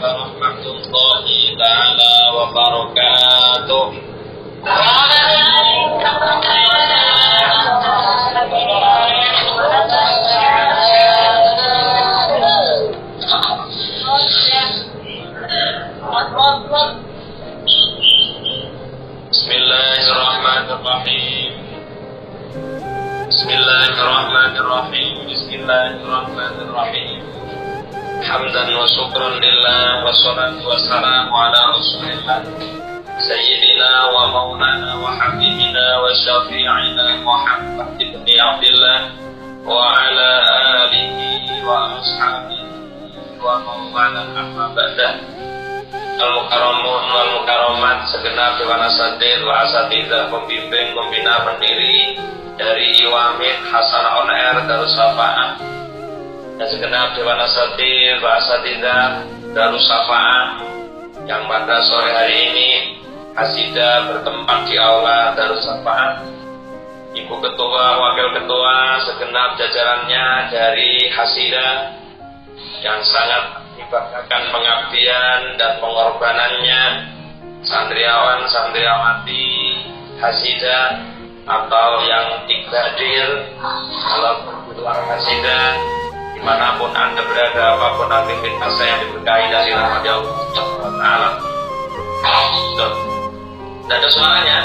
warahmatullahi ta'ala wabarakatuh. Bismillahirrahmanirrahim. Bismillahirrahmanirrahim. Bismillahirrahmanirrahim. Hamdan wa syukran lillah wa salatu wa salamu ala rasulillah Sayyidina wa maulana wa habibina wa syafi'ina Muhammad ibn Abdillah wa ala alihi wa ashabihi wa maulana amma ba'dah. Al-Mukarramun wal Mukarramat, segenap dewan asatir wa asatidzah, pembimbing pembina pendiri dari Iwamin Hasanah On Air Darus Syafa'ah, dan segenap dewan asatir wa asatidzah Darus Syafa'ah yang pada sore hari ini hasidah bertempat di aula Darus Syafa'ah. Ibu ketua, wakil ketua, segenap jajarannya dari hasidah yang sangat membanggakan pengabdian dan pengorbanannya, santriawan, santriawati, hasidah atau yang ikbadir, kalau berluar hasidah, dimanapun Anda berada, apapun aktivitas yang diberkahi dari rahmat Allah Subhanahu wa Ta'ala. Tidak ada suaranya.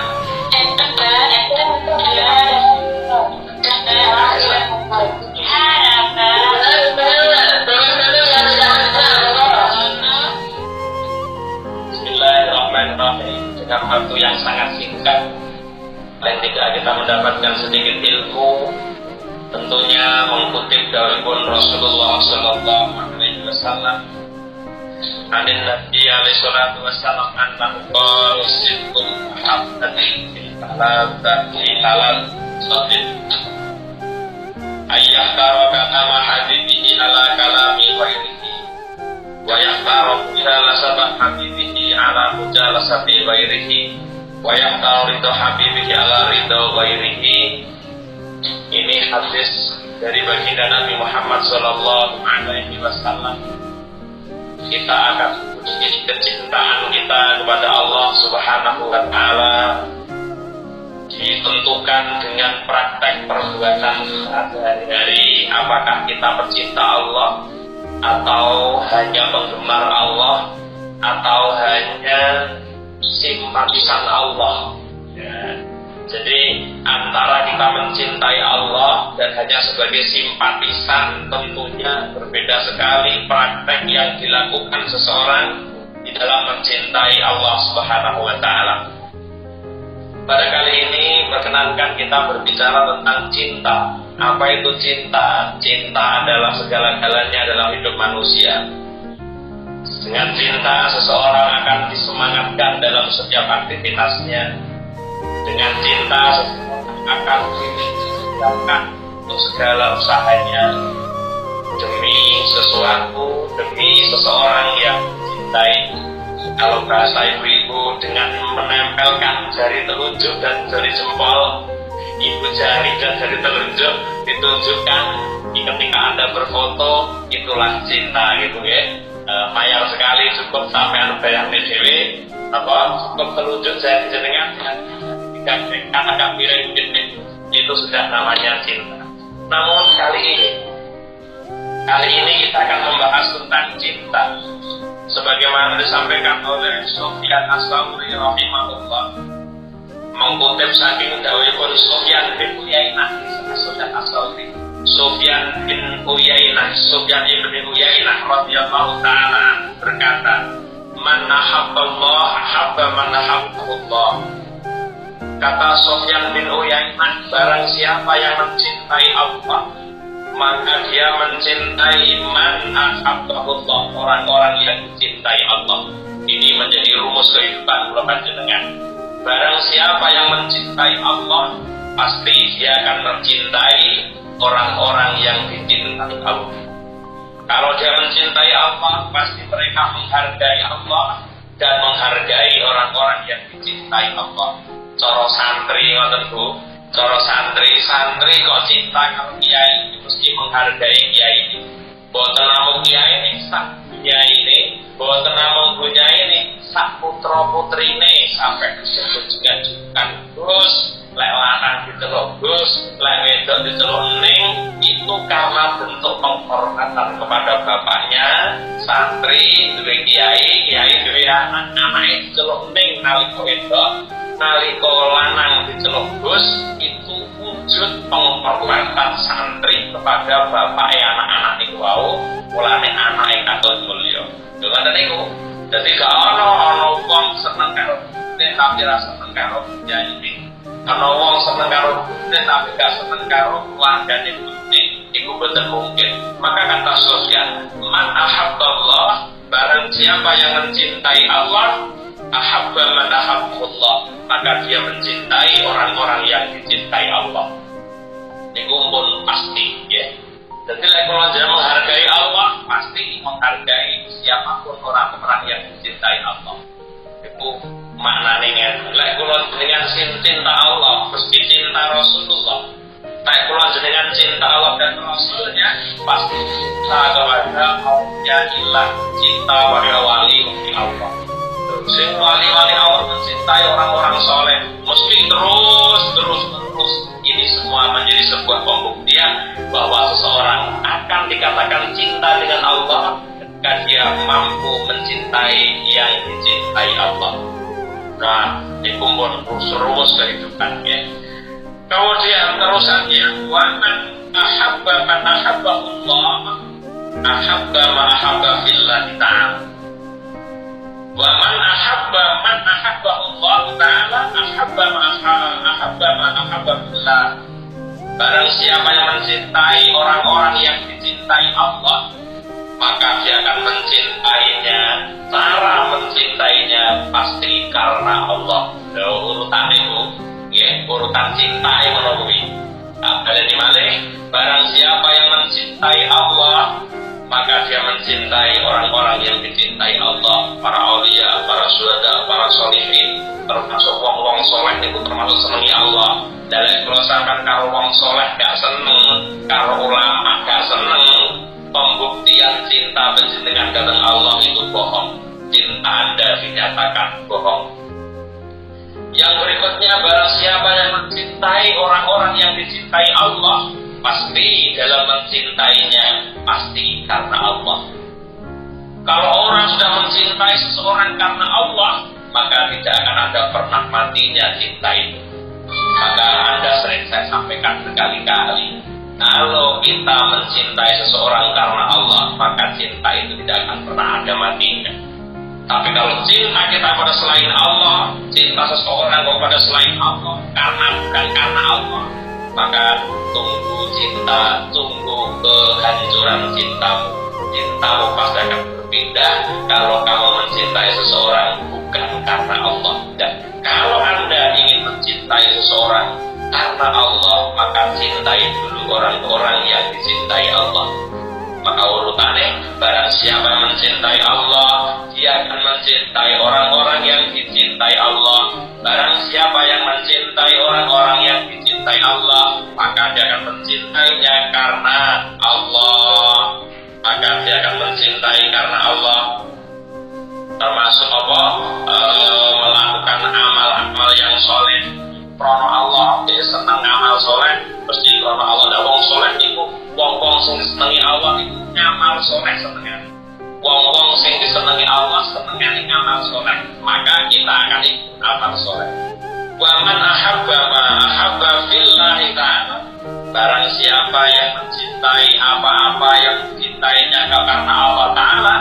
Bismillahirrahmanirrahim. Dengan waktu yang sangat singkat, paling tidak kita mendapatkan sedikit ilmu, tentunya mengutip dari Rasulullah Sallallahu Alaihi Wasallam. Anin Nabi Alaihi Salatu Wasallam annahu qala sidqul muhabbati fil halal sabit ayyahtaru kama habibihi ala kalami ghairihi wa yahtaru mujalasata habibihi ala mujalasati ghairihi wa yahtaru ridha habibihi ala ridha ghairihi. Ini hadis dari baginda Nabi Muhammad Sallallahu Alaihi Wasallam. Kita akan uji kecintaan kita kepada Allah Subhanahu wa Ta'ala ditentukan dengan praktek perbuatan sehari-hari. Apakah kita pecinta Allah, atau hanya penggemar Allah, atau hanya simpatisan Allah, ya. Jadi antara kita mencintai Allah dan hanya sebagai simpatisan, tentunya berbeda sekali praktek yang dilakukan seseorang di dalam mencintai Allah Subhanahu wa Ta'ala. Pada kali ini perkenankan kita berbicara tentang cinta. Apa itu cinta? Cinta adalah segala-galanya dalam hidup manusia. Dengan cinta seseorang akan disemangatkan dalam setiap aktivitasnya. Dengan cinta akan disiapkan untuk segala usahanya demi sesuatu, demi seseorang yang dicintai. Kalau bahasa ibu-ibu, dengan menempelkan jari telunjuk dan jari jempol, ibu jari dan jari telunjuk ditunjukkan ketika Anda berfoto, itulah cinta gitu ya. Mayar sekali, cukup sampai bayang dewe, cukup telunjuk jari jenengan kan agak miring itu sudah namanya cinta. Namun kali ini kita akan membahas tentang cinta sebagaimana disampaikan oleh Sufyan As-Tsauri rahimahullah, mengutip saking dawuhipun Sufyan bin Uyainah. Sufyan bin Uyainah radhiyallahu ta'ala berkata, man ahabballah ahabba man ahabballah. Kata Sufyan bin Uyainah, barang siapa yang mencintai Allah, maka dia mencintai man ahabbahullah, orang-orang yang dicintai Allah. Ini menjadi rumus kehidupan kula panjenengan. Barang siapa yang mencintai Allah, pasti dia akan mencintai orang-orang yang dicintai Allah. Kalau dia mencintai Allah, pasti mereka menghargai Allah dan menghargai orang-orang yang dicintai Allah. Coro santri ngoten Bu, coro santri kok cinta karo kiai, mesti menghargai kiai ini. Boten namung kiai ini, sak kiai ini Boten namung punya ini sak putra putrine sampai disebut juga Gus, lek lanang diceluk Gus, lek wedok diceluk Ning, itu karena bentuk penghormatan kepada bapaknya. Santri duwe kiai duwe anak, anake diceluk Ning nalika wedok, nalika lanang diceluk Gus, itu wujud penghormatan santri kepada bapak anak-anak niku wau, mulane anake katon mulya. Ngoten niku. Dadi gak ono wong seneng karo nek tapi ra seneng karo kiai. Ana wong seneng karo nek tapi gak seneng karo keluargane nek iku boten mungkin. Maka kata Sufyan, man ahabballah, barang siapa yang mencintai Allah, ahabba man ahabbullah, maka dia mencintai orang-orang yang dicintai Allah. Niku pun pasti ya. Jadi kalau dia menghargai Allah, pasti menghargai siapapun orang-orang yang dicintai Allah. Itu maknanya. Kalau dengan cinta Allah, mesti cinta Rasulullah. Kalau dengan cinta Allah dan Rasulnya, pasti cinta kepada Allah, cinta pada wali Allah. Sing wali-wali Allah mencintai orang-orang soleh, mesti terus. Ini semua menjadi sebuah pembuktian bahwa seseorang akan dikatakan cinta dengan Allah ketika dia mampu mencintai yang dicintai Allah. Nah, itu pun rumus kehidupannya. Kemudian terusannya, wa man ahabba man ahabbahullah, ahabba ma ahabba fillahi ta'ala. Wa man ahabba Allah ta'ala, ahabba ma ahabba billah. Barang siapa yang mencintai orang-orang yang dicintai Allah, maka dia akan mencintainya. Cara mencintainya pasti karena Allah. Urutan itu ya, urutan cinta yang melalui di mana? Barang siapa yang mencintai Allah, maka dia mencintai orang-orang yang dicintai Allah, para aulia, para syuhada, para sholihin, termasuk wong-wong soleh itu termasuk senengi Allah. Dalam kalau sampai karo wong soleh gak seneng, karo ulama gak seneng, pembuktian cinta penjenengan datang Allah itu bohong. Cinta Anda dinyatakan bohong. Yang berikutnya, barang siapa yang mencintai orang-orang yang dicintai Allah, pasti dalam mencintainya pasti karena Allah. Kalau orang sudah mencintai seseorang karena Allah, maka tidak akan ada pernah matinya cinta itu. Maka Anda sering saya sampaikan berkali-kali, kalau kita mencintai seseorang karena Allah, maka cinta itu tidak akan pernah ada matinya. Tapi kalau cinta kita pada selain Allah, cinta seseorang kepada selain Allah, bukan karena Allah, maka tunggu kehancuran cintamu. Cintamu pasti akan berpindah kalau kamu mencintai seseorang bukan karena Allah. Dan kalau Anda ingin mencintai seseorang karena Allah, maka cintai dulu orang-orang yang dicintai Allah. Maka urutannya, barang siapa yang mencintai Allah, dia akan mencintai orang-orang yang dicintai Allah. Barang siapa yang mencintai orang-orang yang dicintai Allah, maka dia akan mencintainya karena Allah. Maka dia akan mencintai karena Allah. Termasuk apa? Melakukan amal-amal yang soleh. Krono Allah, dia senang amal soleh. Mesti krono Allah ada wong soleh itu. Wong-wong sing disenangi Allah itu ngamal soleh senengan. Wong-wong sing disenangi Allah senengan ngamal soleh. Maka kita akan ikut amal soleh. Wa man ahabba ma ahabba fillahi ta'ala. Barang siapa yang mencintai apa-apa yang dicintainya karena Allah Ta'ala,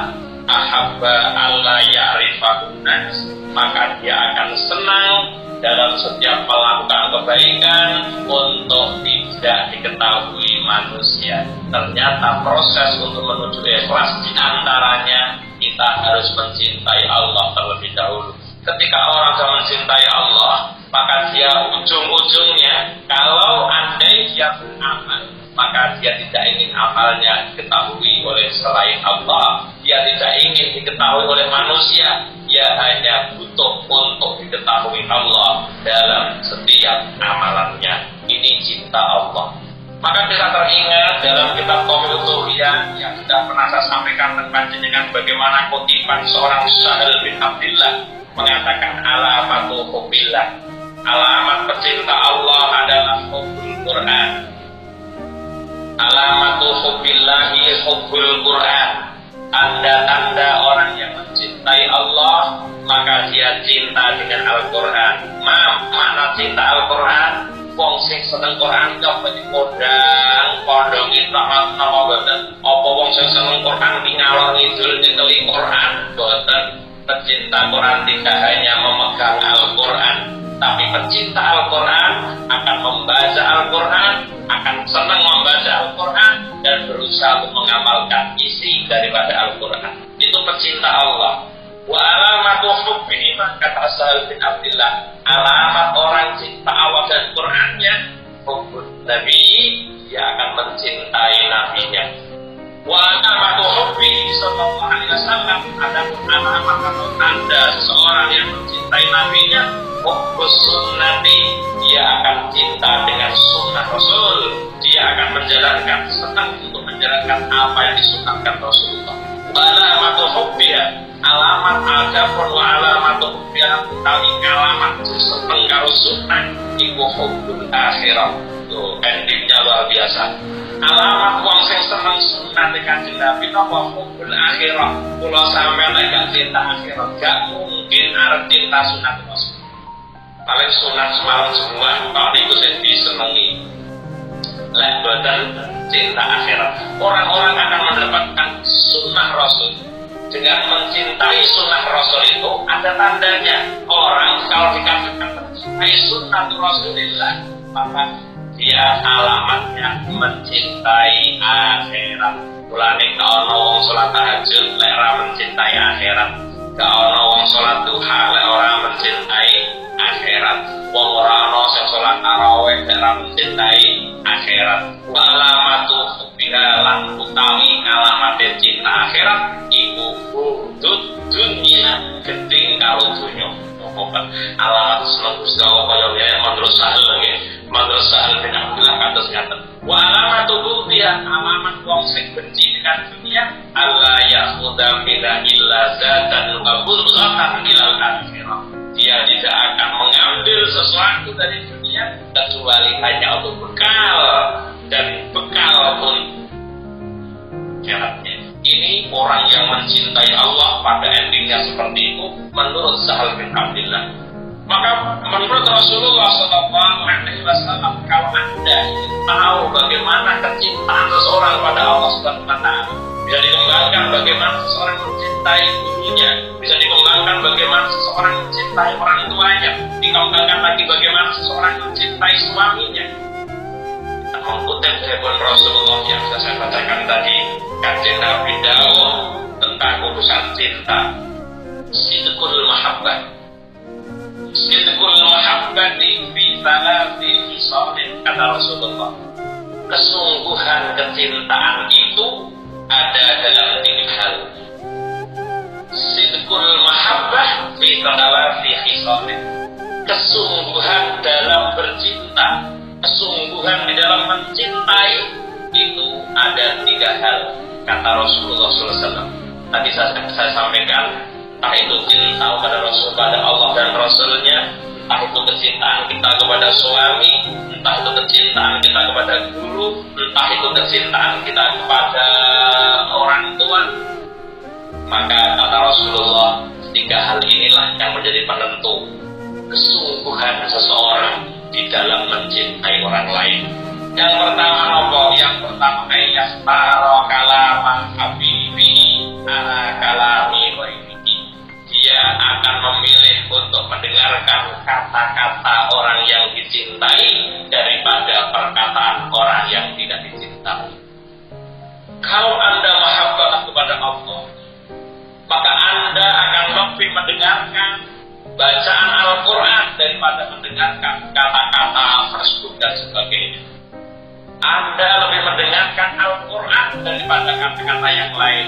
ahabba alla ya'rifahun nas, maka dia akan senang dalam setiap melakukan kebaikan untuk tidak diketahui manusia. Ternyata proses untuk menuju ikhlas di antaranya kita harus mencintai Allah terlebih dahulu. Ketika orang sudah mencintai Allah, maka dia ujung-ujungnya, kalau andai dia beramal, maka dia tidak ingin amalnya diketahui oleh selain Allah. Dia tidak ingin diketahui oleh manusia. Dia hanya butuh untuk diketahui Allah dalam setiap amalannya. Ini cinta Allah. Maka kita teringat dalam kitab Qaulul Tuhya yang sudah pernah saya sampaikan tentang jenengan bagaimana kutipan seorang Sahal bin Abdillah mengatakan alamatu hubbillah, alamat pecinta Allah adalah hubbul Quran. Alamatu hubbillahi hubbul Quran. Tanda-tanda orang yang mencintai Allah maka dia cinta dengan Al-Quran. Makna cinta Al-Quran, wong sing seneng Quran kok podang pondong itu napa boten? Apa wong sing seneng Quran ki ngalor ngidul nyekeli Quran? Boten. Pecinta Quran tidak hanya memegang Al-Quran, tapi pecinta Al-Quran akan membaca Al-Quran, akan senang membaca Al-Quran dan berusaha untuk mengamalkan isi daripada Al-Quran. Itu pecinta Allah. Wa alamatu hubbihi, kata Sahal bin Abdillah, alamat orang cinta Allah dan Qurannya, hubbun Nabi, dia akan mencintai nabinya. Wa alamatu hubbihi sallallahu alaihi wasallam, adapun alamat atau tanda seseorang yang mencintai nabinya, hubbus sunnati, dia akan cinta dengan sunnah Rasul. Dia akan menjalankan, senang untuk menjalankan apa yang disunnahkan Rasulullah. Wa alamatu hubbiha, alamat adapun wa alamatu hubbiha utawi alamat seneng karo sunnah iku hubbul akhirah. Tuh endingnya luar biasa. Alamat wong sing seneng sunnah Kanjeng Nabi napa hubbul akhirah. Kula sampeyan nek gak cinta akhirat gak mungkin arep cinta sunnah Rasul. Paling sunat semalam semua kalau itu sing disenengi. Lek boten cinta akhirat. Orang-orang akan mendapatkan sunnah Rasul. Dengan mencintai sunnah Rasul itu ada tandanya. Orang kalau dikatakan mencintai sunnah Rasulullah, maka dia alamatnya mencintai akhirat. Mulane ka ana wong salat tahajud lek ora mencintai akhirat, ka ana wong salat duha lek ora mencintai akhirat, wong ora ana sing salat tarawih lek ora mencintai akhirat. Wa alamatu hubbiha lan utawi alamat cinta akhirat iku hudud dunia, gedeng karo dunya. Alamat seneng Gusti Allah kaya ya menurut Sahal nggih. Menurut Sahal bin Abdillah kados ngaten. Wa alamatu hubbiha, alamat wong sing benci dengan dunia, alla ya'khudha minha illa zatan wa bughatan ilal akhirah. Dia tidak akan mengambil sesuatu dari dunia kecuali hanya untuk bekal, dan bekal pun syaratnya. Ini orang yang mencintai Allah pada endingnya seperti itu menurut Sahal bin Abdillah. Maka menurut Rasulullah SAW, kalau Anda ingin tahu bagaimana kecintaan seseorang pada Allah SWT, bisa dikembangkan bagaimana seseorang mencintai gurunya, bisa dikembangkan bagaimana seseorang mencintai orang tuanya, dikembangkan lagi bagaimana seseorang mencintai suaminya. Kita mengutip dari Rasulullah yang saya bacakan tadi, Kanjeng Nabi dawuh tentang urusan cinta, sidqul mahabbah. Sidqul mahabbati fi thalathi khisalin, kata Rasulullah. Kesungguhan kecintaan itu ada dalam 3 hal. Sidqul mahabbah fi thalathi khisalin. Kesungguhan dalam bercinta, kesungguhan di dalam mencintai itu ada 3 hal, kata Rasulullah SAW. Tadi saya sampaikan, entah itu cinta kepada Rasul, pada Allah dan Rasulnya, entah itu kecintaan kita kepada suami, entah itu kecintaan kita kepada guru, entah itu kecintaan kita kepada orang tua. Maka kata Rasulullah, 3 hal inilah yang menjadi penentu kesungguhan seseorang di dalam mencintai orang lain. Yang pertama apa? Yang pertama ayyastara kalama habibi ala kalami ghairi. Dia akan memilih untuk mendengarkan kata-kata orang yang dicintai daripada perkataan orang yang tidak dicintai. Kalau Anda mahabbah kepada Allah, maka Anda akan lebih mendengarkan bacaan Al-Quran daripada mendengarkan kata-kata Facebook dan sebagainya. Anda lebih mendengarkan Al-Quran daripada kata-kata yang lain.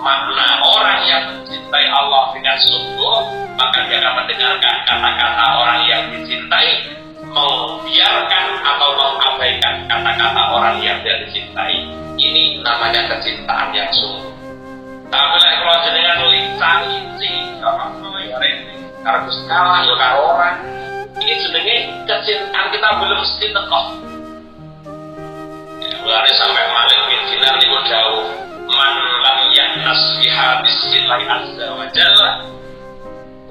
Makna orang yang mencintai Allah dengan sungguh, maka dia akan mendengarkan kata-kata orang yang dicintai. membiarkan atau mengabaikan kata-kata orang yang tidak dicintai. Ini namanya kecintaan yang sungguh. Tapi kalau jenengan lincah-linci, ya rene, karo segala ya karo orang. Ini jenenge kecintaan kita belum mesti teko. Mulane sampai Malik bin Dinar niku dawuh, man lam yahnas biha bismillahi azza wa jalla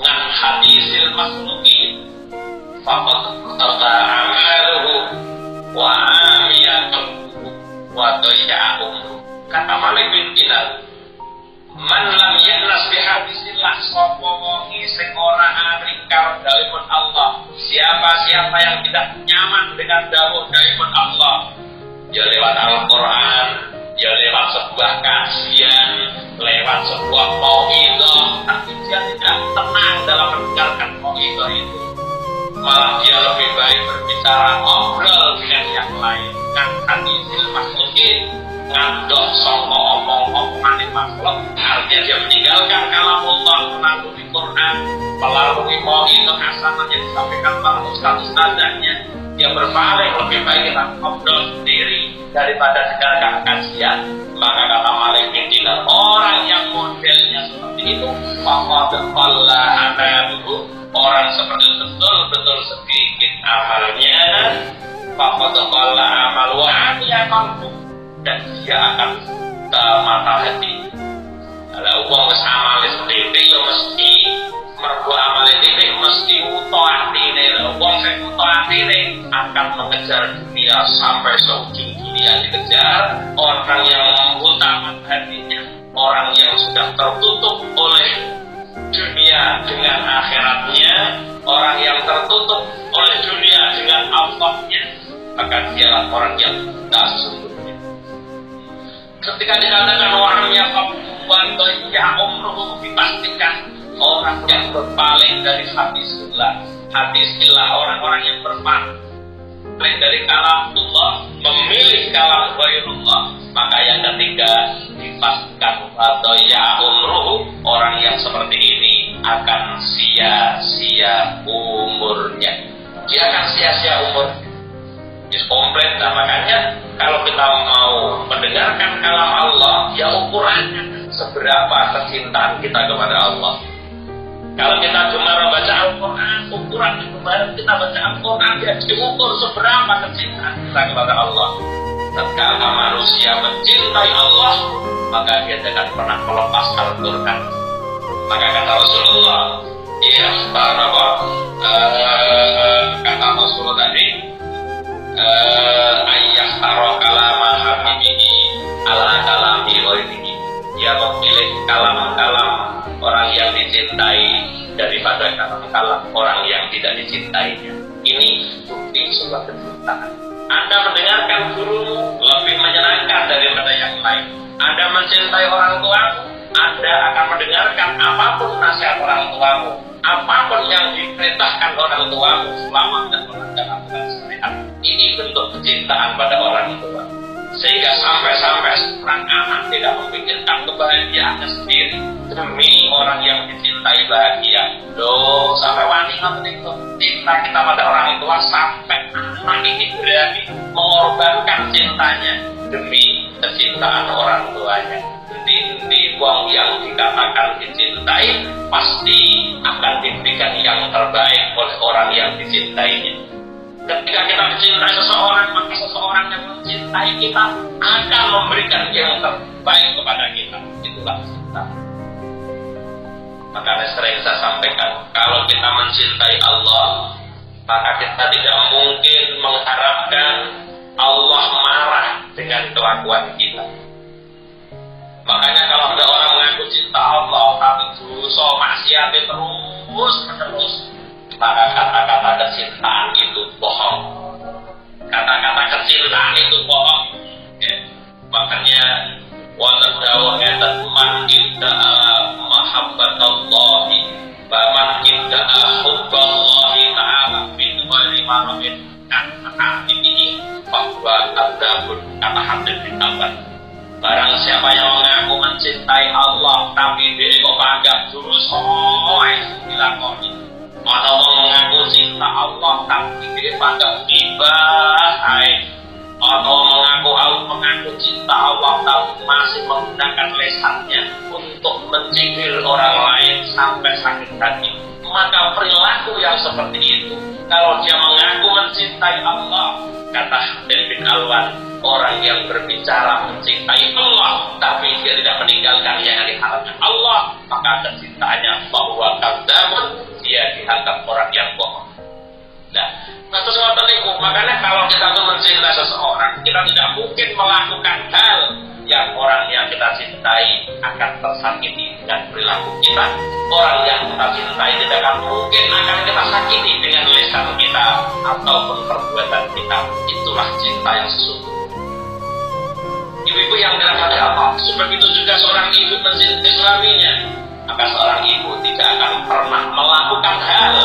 ngan hadisil makhluqin faqad qata amaluhu wa amiyatuhu wa dayya umruhu. Kata Malik bin Dinar, man lam yahnas biha bismillah sapa wong sing ora aring karo dawuhipun Allah. Siapa yang tidak nyaman dengan dawuh dawuhipun Allah, ya lewat Al-Quran, ya lewat sebuah kajian, lewat sebuah mau'izah, tapi dia tidak tenang dalam mendengarkan mau'izah itu. Malah dia lebih baik berbicara ngobrol dengan yang lain, kan hadisil makhlukin, ngadok songko omong-omongan makhluk. Artinya dia meninggalkan kalamullah melalui Quran, melalui mau'izah hasanah yang disampaikan para ustaz-ustazahnya. Dia berpaling, lebih baik kita ngobrol sendiri daripada dengarkan kajian. Maka kata Malik bin Dinar, orang yang modelnya seperti itu, faqad qalla amaluhu, orang seperti betul-betul sedikit amalnya, faqad qalla amaluhu amaluhu, dan dia akan mata hati. Kalau uang wis amale sithik yo mesti mergo amale titik mesti utuh atine. Wong sing utuh atine akan mengejar dunia sampai seujung dunia dikejar. Orang yang utama hatinya, orang yang sudah tertutup oleh dunia dengan akhiratnya, orang yang tertutup oleh dunia dengan Allahnya, maka dialah orang yang tak sesungguhnya. Ketika dikatakan orang yang membuat ya umruh, dipastikan orang yang berpaling dari hadisillah, orang-orang yang berpaling dari kalamullah, memilih kalam ghairullah. Maka yang ketiga dipastikan ya umruh, orang yang seperti ini akan sia-sia umurnya. Dia akan sia-sia umurnya. Komplit. Nah, makanya kalau kita mau mendengarkan kalam Allah, ya ukurannya seberapa kecintaan kita kepada Allah. Kalau kita cuma membaca Al-Quran, ukuran kemarin kita baca Al-Quran, ya diukur seberapa kecintaan kita kepada Allah. Ketika manusia mencintai Allah, maka dia tidak pernah melepas Al-Quran. Maka kata Rasulullah, ya kata Rasulullah tadi, ayah taruh kalama habibihi ala kalami ghairihi. Dia memilih kalam-kalam orang yang dicintai daripada kalam-kalam orang yang tidak dicintainya. Ini bukti sebuah kecintaan. Anda mendengarkan gurumu lebih menyenangkan daripada yang lain. Anda mencintai orang tuamu, Anda akan mendengarkan apapun nasihat orang tuamu, apapun yang diperintahkan orang tuamu selama tidak melanggar aturan syariat. Ini bentuk kecintaan pada orang tua. Sehingga sampai-sampai seorang anak tidak memikirkan kebahagiaannya sendiri demi orang yang dicintai bahagia. Loh, sampai wanita itu cinta kita pada orang tua, sampai anak ini berani mengorbankan cintanya demi kecintaan orang tuanya. Di uang yang dikatakan dicintai pasti akan diberikan yang terbaik oleh orang yang dicintainya. Ketika kita mencintai seseorang, maka seseorang yang mencintai kita akan memberikan yang terbaik kepada kita. Itulah cinta. Makanya sering saya sampaikan, kalau kita mencintai Allah, maka kita tidak mungkin mengharapkan Allah marah dengan kelakuan kita. Makanya kalau ada orang mengaku cinta Allah, tapi dosa maksiatnya terus, maka kata-kata kecintaan itu bohong. Kata-kata kecintaan itu bohong. Ya. Makanya wonten dawuh ngeten, man idda'a mahabbatallahi wa man idda'a hubballahi ta'ala min ghairi marhamin kata ini bahwa adzabun kata hadis ditambah. Barang siapa yang mengaku mencintai Allah tapi dia kok anggap dosa dilakoni. Atau mengaku mengaku cinta Allah tapi dia pada ibadah, atau mengaku cinta Allah tapi masih menggunakan lesannya untuk mencibir orang lain sampai sakit hati, maka perilaku yang seperti itu, kalau dia mengaku mencintai Allah, kata Hamdan bin Alwan, orang yang berbicara mencintai Allah tapi dia tidak meninggalkan yang dihalalkan Allah, maka kecintaannya bahwa kadzabun, dia dianggap orang yang bohong. Nah, sesuatu itu, makanya kalau kita tuh mencintai seseorang, kita tidak mungkin melakukan hal yang orang yang kita cintai akan tersakiti dengan perilaku kita. Orang yang kita cintai tidak akan mungkin akan kita sakiti dengan lisan kita ataupun perbuatan kita. Itulah cinta yang sesungguhnya. Ibu-ibu yang dirahmati Allah, sebegitu juga seorang ibu mencintai suaminya, maka seorang ibu tidak akan pernah melakukan hal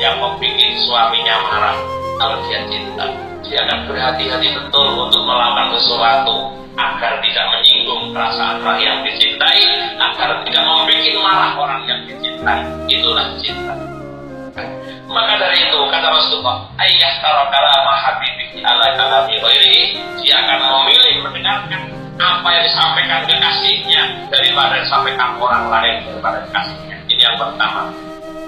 yang membuat suaminya marah. Kalau dia cinta, dia akan berhati-hati betul untuk melakukan sesuatu agar tidak menyinggung perasaan orang yang dicintai, agar tidak membuat marah orang yang dicintai. Itulah cinta. Maka dari itu kata Rasulullah, ayah tarokalama habibi ala kalami ghairihi, dia akan memilih mendengarkan apa yang disampaikan kekasihnya daripada disampaikan orang lain daripada kekasihnya. Ini yang pertama.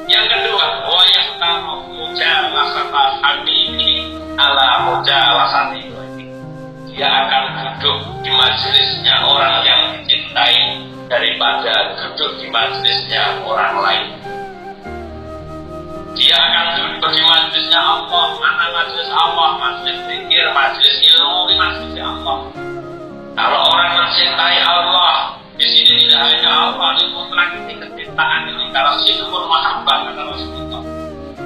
Yang kedua, wa yahtaru mujalasata habibi ala mujalasati ghairihi, dia akan duduk di majelisnya orang yang dicintai daripada duduk di majelisnya orang lain. Dia akan duduk di majelisnya Allah. Mana majelis Allah? Majelis zikir, majelis ilmu, di majelisnya Allah. Kalau orang mencintai Allah, di sini tidak hanya Allah, ini mutlak, ini kecintaan ini. Kalau sidqul mahabbah kata Rasulullah,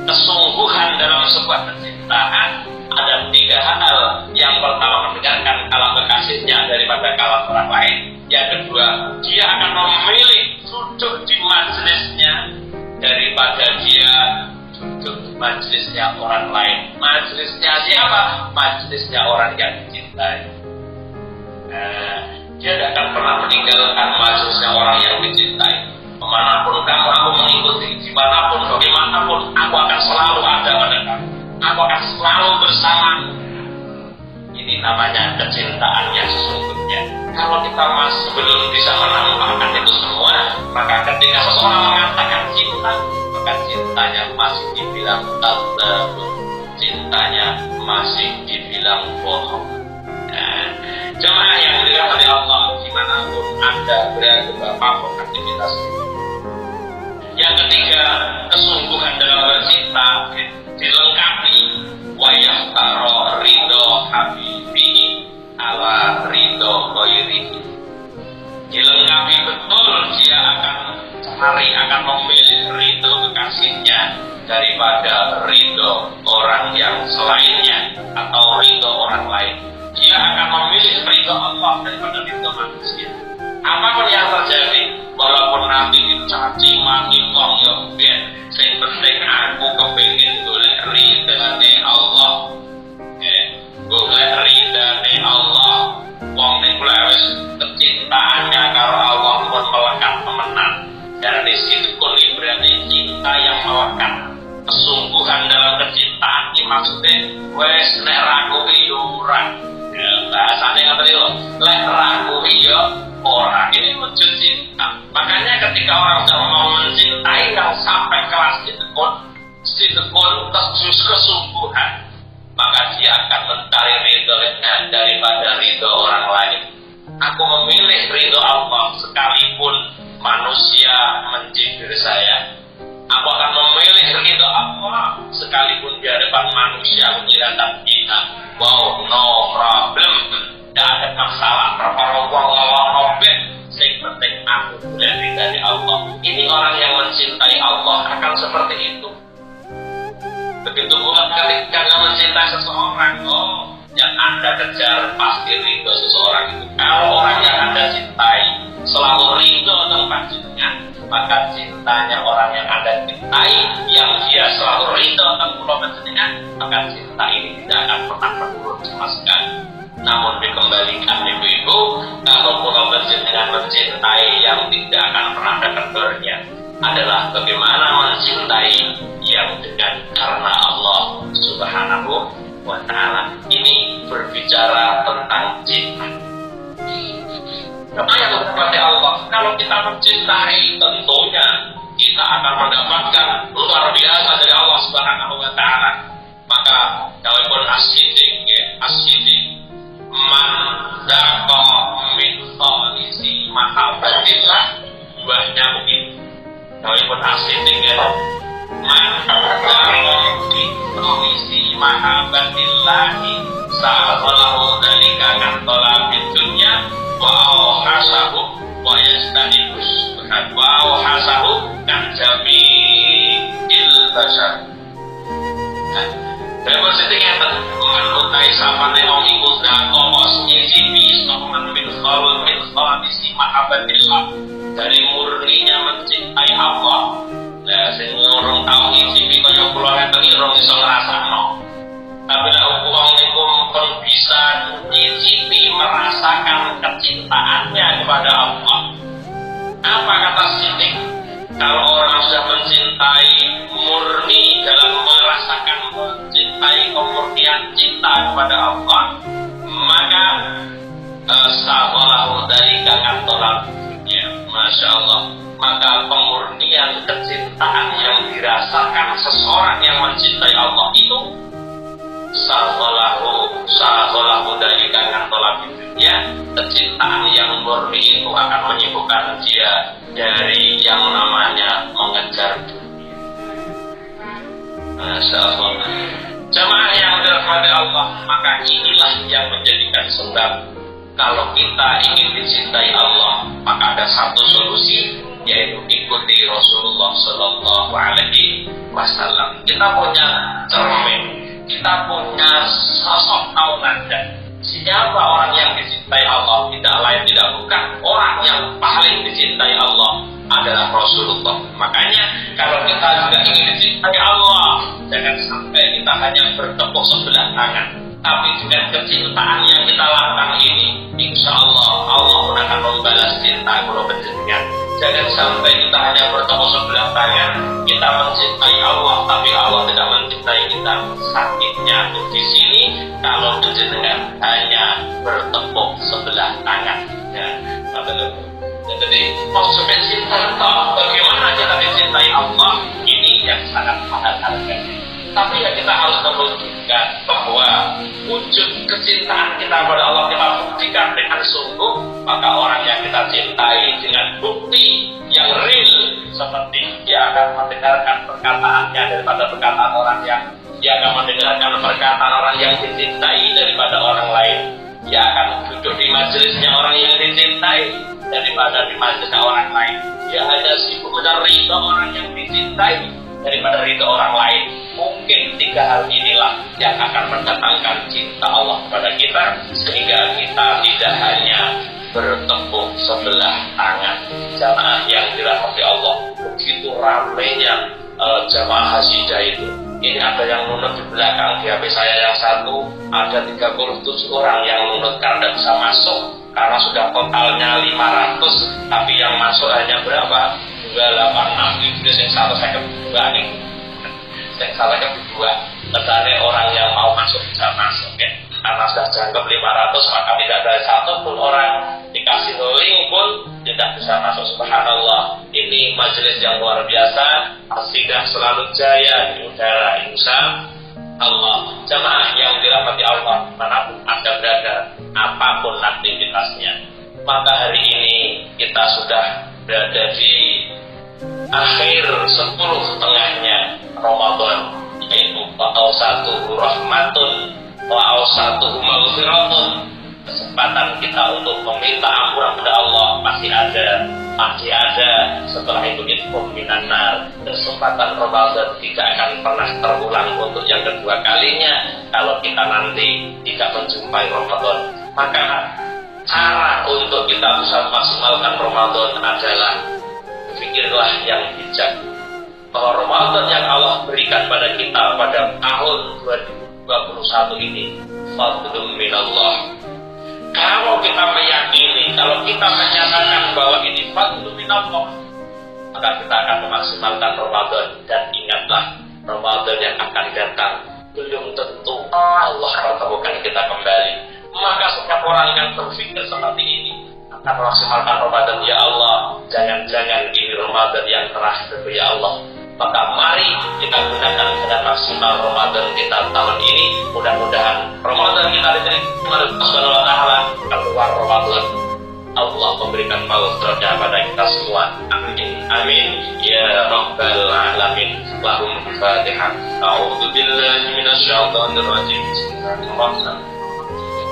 kesungguhan dalam sebuah kecintaan ada 3 hal. Yang pertama, mendengarkan kalam kekasihnya daripada kalam orang lain. Yang kedua, dia akan memilih duduk di majelisnya daripada dia duduk di majelisnya orang lain. Majelisnya siapa? Majelisnya orang yang dicintai. Dia tidak akan pernah meninggalkan majelisnya orang yang dicintai. Kemanapun kamu, aku mengikuti. Dimanapun, bagaimanapun, aku akan selalu ada pada kamu. Aku akan selalu bersamamu. Ini namanya kecintaan yang sesungguhnya. Kalau kita masih belum bisa menampakkan itu semua, maka ketika seseorang mengatakan cinta, maka cintanya masih dibilang kadzabun, cintanya masih dibilang bohong. Jemaah yang dirahmati Allah, dimanapun Anda berada, apapun aktivitas. Yang ketiga, kesungguhan dalam bercinta dilengkapi wa yahtaro ridho habibi ala ridho ghairihi. Dilengkapi betul, dia akan memilih ridho kekasihnya daripada ridho orang yang selainnya atau ridho orang lain. Dia akan memilih ridho Allah daripada ridho manusia. Apapun yang terjadi, walaupun nanti dicaci maki wong yo ben, sing penting aku kepengin golek ridane Allah. Golek ridane Allah. Wong ning wis kecintaannya karo Allah pun melekat temenan. Dan di situ pun berarti cinta yang melekat. Kesungguhan dalam kecintaan ini maksudnya wes nek rakuwi yo ora. Bahasanya ngerti loh, lek rakuwi yo ora. Ini wujud cinta. Makanya ketika orang sudah mau mencintai yang sampai kelas sitekun kesungguhan, maka dia akan mencari ridhonya daripada ridho orang lain. Aku memilih ridho Allah sekalipun manusia mencibir saya. Aku akan memilih ridho Allah sekalipun di hadapan manusia menghilangkan kita. Wow, no problem. Tidak ada masalah. Perkara wong ngomong robek, sing penting aku boleh dari Allah. Ini orang yang mencintai Allah akan seperti itu. Begitu pula ketika mencintai seseorang, yang Anda kejar pasti ridho seseorang itu. Kalau orang yang Anda cintai selalu ridho tempat cinta, maka cintanya orang yang Anda cintai, yang dia selalu ridho tempat cinta, maka cinta ini tidak akan pernah menurun sama sekali. Namun dikembalikan ibu-ibu, kalau pulau dengan mencintai yang tidak akan pernah ada kendornya, adalah bagaimana mencintai yang dengan karena Allah Subhanahu wa Ta'ala. Ini berbicara tentang cinta. Karena yang berkata Allah, kalau kita mencintai tentunya kita akan mendapatkan luar biasa dari Allah Subhanahu wa Ta'ala. Maka walaupun as-siddiq man daqa min khalisi mahabbatillah, buahnya begitu. Walaupun as-siddiq man daqa min khalisi mahabbatillah sa'alahu dzalika kan talabid dunya wa hasabu wa yastanibus wa hasabu kan jamil basar. Dan positifnya mengutai sapane wong iku dako nyicipi sopan min khalisi mahabbatillah, dari murninya mencintai Allah. Lah sing urung tau nyicipi kaya kula ngeten urung iso ngrasakno. Tapi lek wong niku pun bisa nyicipi merasakan kecintaannya kepada Allah. Apa kata Siddiq? Kalau orang sudah mencintai murni dalam merasakan mencintai kemurnian cinta kepada Allah, maka sahalahu dari gangan tolak dunia. Masya Allah. Maka pemurnian kecintaan yang dirasakan seseorang yang mencintai Allah itu sahalahu dari gangan tolak dunia. Kecintaan yang murni itu akan menyibukkan dia dari yang namanya mengejar dunia. Masya Allah. Jamaah yang dirahmati Allah, maka inilah yang menjadikan sebab kalau kita ingin dicintai Allah, maka ada satu solusi, yaitu ikuti Rasulullah Sallallahu Alaihi Wasallam. Kita punya cermin, kita punya sosok tauladan. Siapa orang yang dicintai Allah? Tidak lain tidak bukan orang yang paling dicintai Allah adalah Rasulullah. Makanya kalau kita juga ingin dicintai Allah, jangan sampai kita hanya bertepuk sebelah tangan, tapi dengan kecintaan yang kita lakukan ini, insya Allah Allah pun akan membalas cinta kalau berjenengan. Jangan sampai kita hanya bertepuk sebelah tangan, kita mencintai Allah, tapi Allah tidak mencintai kita. Sakitnya di sini kalau berjenengan hanya bertepuk sebelah tangan. Ya, jadi maksudnya cinta bagaimana kita dicintai Allah, ini yang sangat mahal harganya. Tapi ya kita harus membuktikan bahwa wujud kecintaan kita kepada Allah kita buktikan dengan sungguh, maka orang yang kita cintai dengan bukti yang real, seperti dia akan mendengarkan perkataannya daripada perkataan orang yang, dia akan mendengarkan perkataan orang yang dicintai daripada orang lain, dia akan duduk di majelisnya orang yang dicintai daripada di majelisnya orang lain, dia hanya sibuk menerima orang yang dicintai daripada ridho orang lain. Mungkin tiga hal inilah yang akan mendatangkan cinta Allah kepada kita, sehingga kita tidak hanya bertepuk sebelah tangan. Jamaah yang dirahmati Allah, begitu ramainya jamaah hasidah itu. Ini ada yang nunut di belakang di HP saya yang satu, ada 37 orang yang nunut karena bisa masuk, karena sudah totalnya 500, tapi yang masuk hanya berapa? 286 itu yang salah saya kedua nih, yang salah kedua. Kesannya orang yang mau masuk bisa masuk ya, karena sudah jangkep 500, maka tidak ada satu pun orang dikasih link pun tidak bisa masuk. Subhanallah, ini majelis yang luar biasa, hasidah selalu jaya di udara insya Allah. Jamaah yang dirahmati Allah, manapun Anda berada, apapun aktivitasnya, maka hari ini kita sudah berada di akhir 10 tengahnya Ramadan, yaitu awsatuhu rahmatun wa awsatuhu maghfiratun. Kesempatan kita untuk meminta ampunan kepada Allah masih ada setelah itu minan nar. Kesempatan Ramadan tidak akan pernah terulang untuk yang kedua kalinya kalau kita nanti tidak menjumpai Ramadan. Maka cara untuk kita bisa memaksimalkan Ramadan adalah pikirlah yang bijak, bahwa Ramadan yang Allah berikan pada kita pada tahun 2021 ini fadlun minallah. Kalau kita meyakini, kalau kita menyatakan bahwa ini fadlun minallah, maka kita akan memaksimalkan Ramadan. Dan ingatlah, Ramadan yang akan datang belum tentu Allah pertemukan kita kembali. Maka setiap orang yang berpikir seperti ini akan memaksimalkan Ramadan. Ya Allah, jangan-jangan ini Ramadan yang terakhir ya Allah. Maka mari kita gunakan dengan maksimal Ramadan kita tahun ini. Mudah-mudahan Ramadan kita diterima oleh Allah Subhanahu wa taala. Keluar Ramadan Allah memberikan maghfirah pada kita semua. Amin. Amin ya rabbal alamin. Lahum Fatihah. A'udzu billahi minasyaitonir rajim. Bismillahirrahmanirrahim.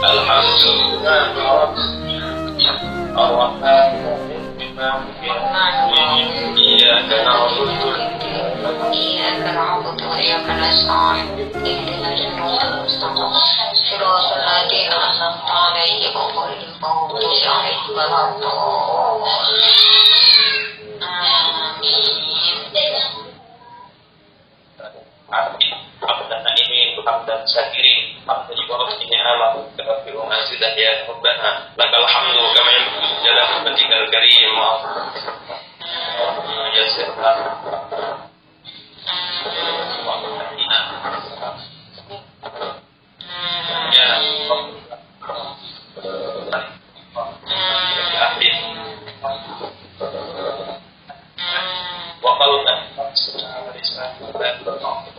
Alhamdulillah Ar-Rahmanir Rahim. Iyyaka na'budu إياك نعبد وإياك نستعين اهدنا الصراط المستقيم صراط الذين أنعمت عليهم غير المغضوب عليهم ولا Amin. Abdana ini hamdan syakirin, hamdan yuwafi'i ni'amahu kafiru mazidah ya Rabbana. Lakal hamdu kama yanbaghi jalali wajhikal karim. Ya sirna.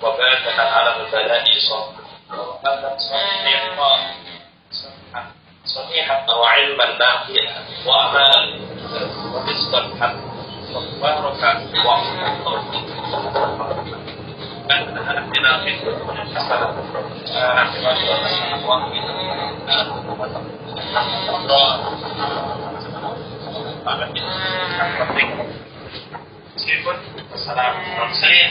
وبارك على البلاء صحيحا وعلما نافعا وأمانا ورزقا مباركا Assalamualaikum warahmatullahi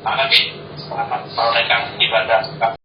wabarakatuh. Selamat menunaikan ibadah.